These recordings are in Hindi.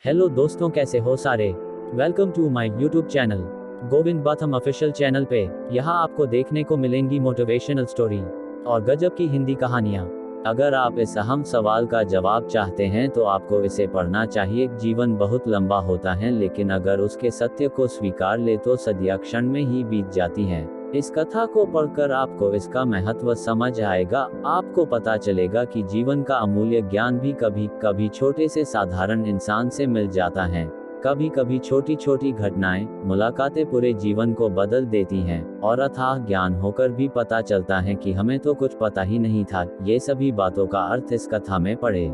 हेलो दोस्तों, कैसे हो सारे। Welcome to my YouTube channel Govind Batham official channel पे। यहाँ आपको देखने को मिलेंगी मोटिवेशनल स्टोरी और गजब की हिंदी कहानियाँ। अगर आप इस अहम सवाल का जवाब चाहते हैं तो आपको इसे पढ़ना चाहिए। जीवन बहुत लंबा होता है, लेकिन अगर उसके सत्य को स्वीकार ले तो सदियां क्षण में ही बीत जाती हैं। इस कथा को पढ़कर आपको इसका महत्व समझ आएगा। आपको पता चलेगा कि जीवन का अमूल्य ज्ञान भी कभी कभी छोटे से साधारण इंसान से मिल जाता है। कभी कभी छोटी छोटी घटनाएं, मुलाकातें पूरे जीवन को बदल देती हैं, और अथाह ज्ञान होकर भी पता चलता है कि हमें तो कुछ पता ही नहीं था। ये सभी बातों का अर्थ इस कथा में पढ़े।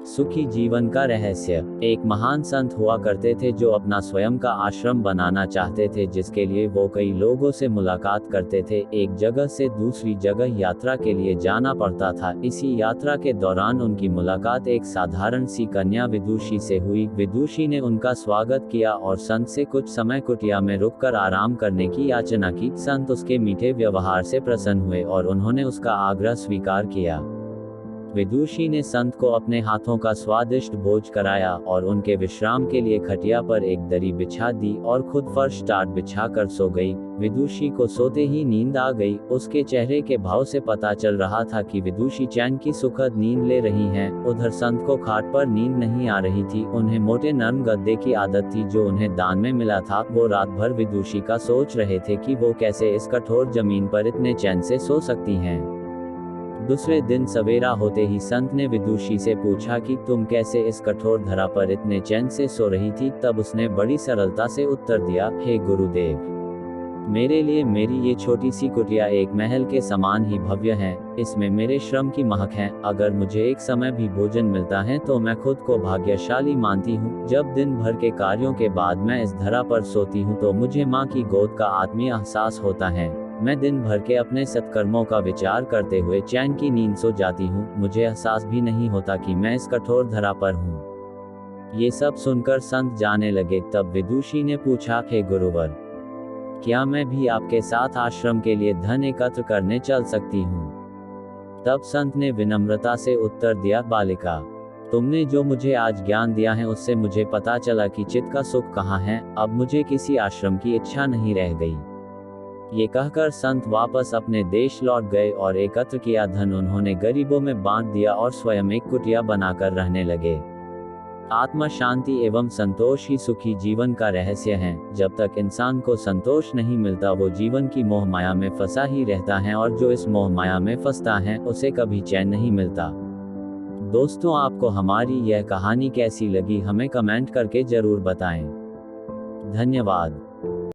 सुखी जीवन का रहस्य। एक महान संत हुआ करते थे जो अपना स्वयं का आश्रम बनाना चाहते थे, जिसके लिए वो कई लोगों से मुलाकात करते थे। एक जगह से दूसरी जगह यात्रा के लिए जाना पड़ता था। इसी यात्रा के दौरान उनकी मुलाकात एक साधारण सी कन्या विदुषी से हुई। विदुषी ने उनका स्वागत किया और संत से कुछ समय कुटिया में रुककर आराम करने की याचना की। संत उसके मीठे व्यवहार से प्रसन्न हुए और उन्होंने उसका आग्रह स्वीकार किया। विदुषी ने संत को अपने हाथों का स्वादिष्ट भोज कराया और उनके विश्राम के लिए खटिया पर एक दरी बिछा दी और खुद फर्श टाट बिछाकर सो गई। विदुषी को सोते ही नींद आ गई। उसके चेहरे के भाव से पता चल रहा था कि विदुषी चैन की सुखद नींद ले रही हैं। उधर संत को खाट पर नींद नहीं आ रही थी। उन्हें मोटे नरम गद्दे की आदत थी जो उन्हें दान में मिला था। वो रात भर विदुषी का सोच रहे थे कि वो कैसे इस कठोर जमीन पर इतने चैन से सो सकती हैं। दूसरे दिन सवेरा होते ही संत ने विदुषी से पूछा कि तुम कैसे इस कठोर धरा पर इतने चैन से सो रही थी। तब उसने बड़ी सरलता से उत्तर दिया, हे गुरुदेव, मेरे लिए मेरी ये छोटी सी कुटिया एक महल के समान ही भव्य है। इसमें मेरे श्रम की महक है। अगर मुझे एक समय भी भोजन मिलता है तो मैं खुद को भाग्यशाली मानती हूँ। जब दिन भर के कार्यों के बाद मैं इस धरा पर सोती हूँ तो मुझे माँ की गोद का आत्मीय एहसास होता है। मैं दिन भर के अपने सत्कर्मों का विचार करते हुए चैन की नींद सो जाती हूँ। मुझे एहसास भी नहीं होता कि मैं इस कठोर धरा पर हूँ। ये सब सुनकर संत जाने लगे। तब विदुषी ने पूछा, हे गुरुवर, क्या मैं भी आपके साथ आश्रम के लिए धन एकत्र करने चल सकती हूँ? तब संत ने विनम्रता से उत्तर दिया, बालिका, तुमने जो मुझे आज ज्ञान दिया है उससे मुझे पता चला कि चित्त का सुख कहाँ है। अब मुझे किसी आश्रम की इच्छा नहीं रह गई। ये कहकर संत वापस अपने देश लौट गए और एकत्र किया धन उन्होंने गरीबों में बांट दिया और स्वयं एक कुटिया बनाकर रहने लगे। आत्मा शांति एवं संतोष ही सुखी जीवन का रहस्य है। जब तक इंसान को संतोष नहीं मिलता वो जीवन की मोह माया में फंसा ही रहता है, और जो इस मोह माया में फंसता है उसे कभी चैन नहीं मिलता। दोस्तों, आपको हमारी यह कहानी कैसी लगी हमें कमेंट करके जरूर बताएं। धन्यवाद।